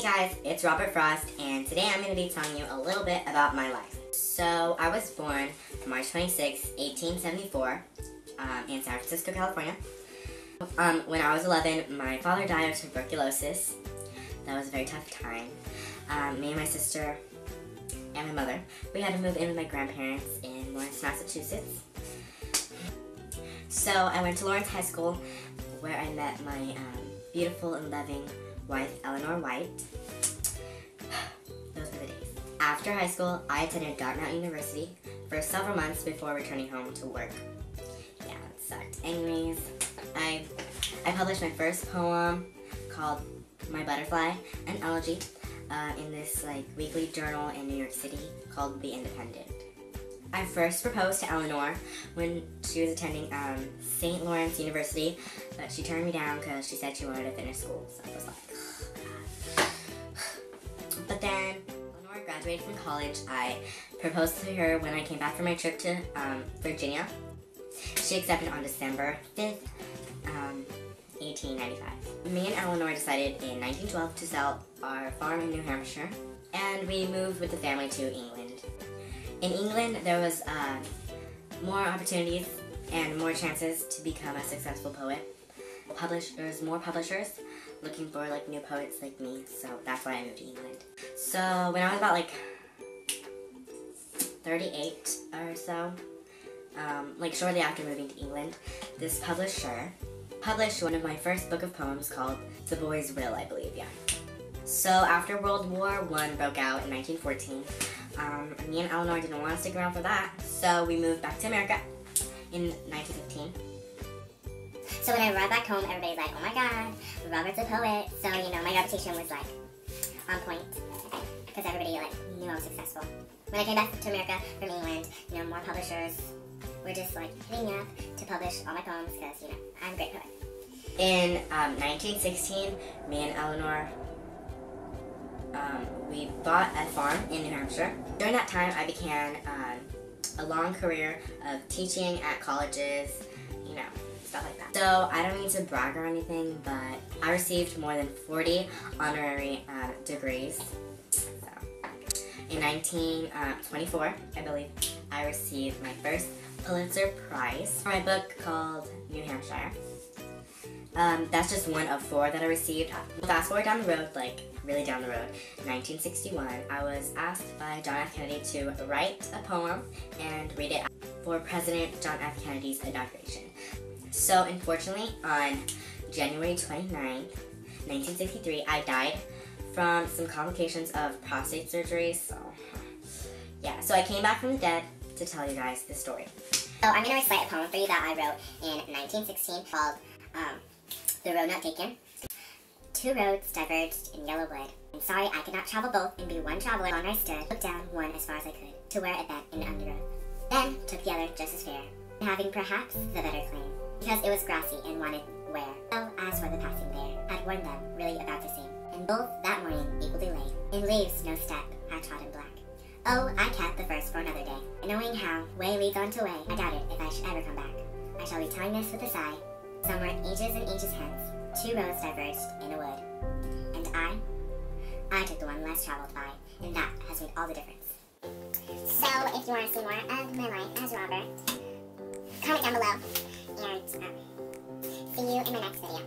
Hey guys, it's Robert Frost, and today I'm going to be telling you a little bit about my life. So, I was born March 26, 1874, in San Francisco, California. When I was 11, my father died of tuberculosis. That was a very tough time. Me and my sister and my mother, we had to move in with my grandparents in Lawrence, Massachusetts. So, I went to Lawrence High School, where I met my beautiful and loving wife, Eleanor White. Those were the days. After high school, I attended Dartmouth University for several months before returning home to work. Yeah, it sucked. Anyways, I published my first poem called My Butterfly, an elegy, in this weekly journal in New York City called The Independent. I first proposed to Eleanor when she was attending St. Lawrence University, but she turned me down because she said she wanted to finish school. So I was like, oh, but then Eleanor graduated from college. I proposed to her when I came back from my trip to Virginia. She accepted on December 5th, 1895. Me and Eleanor decided in 1912 to sell our farm in New Hampshire, and we moved with the family to England. In England, there was more opportunities and more chances to become a successful poet. There's more publishers looking for new poets like me, so that's why I moved to England. So when I was about 38 or so, shortly after moving to England, this publisher published one of my first book of poems called The Boy's Will, I believe, yeah. So after World War I broke out in 1914, me and Eleanor didn't want to stick around for that, so we moved back to America in 1915. So when I arrived back home, everybody's like, oh my god, Robert's a poet. So, my reputation was on point, because everybody knew I was successful. When I came back to America from England, more publishers were just hitting me up to publish all my poems, because, I'm a great poet. In 1916, me and Eleanor we bought a farm in New Hampshire. During that time, I began a long career of teaching at colleges, stuff like that. So I don't mean to brag or anything, but I received more than 40 honorary degrees. So, in 1924, I believe, I received my first Pulitzer Prize for my book called New Hampshire. That's just one of 4 that I received. Fast forward down the road, really down the road, in 1961, I was asked by John F. Kennedy to write a poem and read it for President John F. Kennedy's inauguration. So unfortunately, on January 29, 1963, I died from some complications of prostate surgery, so yeah. So I came back from the dead to tell you guys this story. So I'm going to recite a poem for you that I wrote in 1916 called The Road Not Taken. 2 roads diverged in yellow wood, and sorry I could not travel both and be one traveler. Long I stood, looked down one as far as I could, to where it bent in undergrowth. Then took the other just as fair, having perhaps the better claim, because it was grassy and wanted wear. So as for the passing there, had worn them really about the same, and both that morning equally lay. In leaves no step had trodden black. Oh, I kept the first for another day, and knowing how way leads on to way, I doubted if I should ever come back. I shall be telling this with a sigh. Somewhere ages and ages hence, 2 roads diverged in a wood, and I took the one less traveled by, and that has made all the difference. So, if you want to see more of my life as Robert, comment down below, and see you in my next video.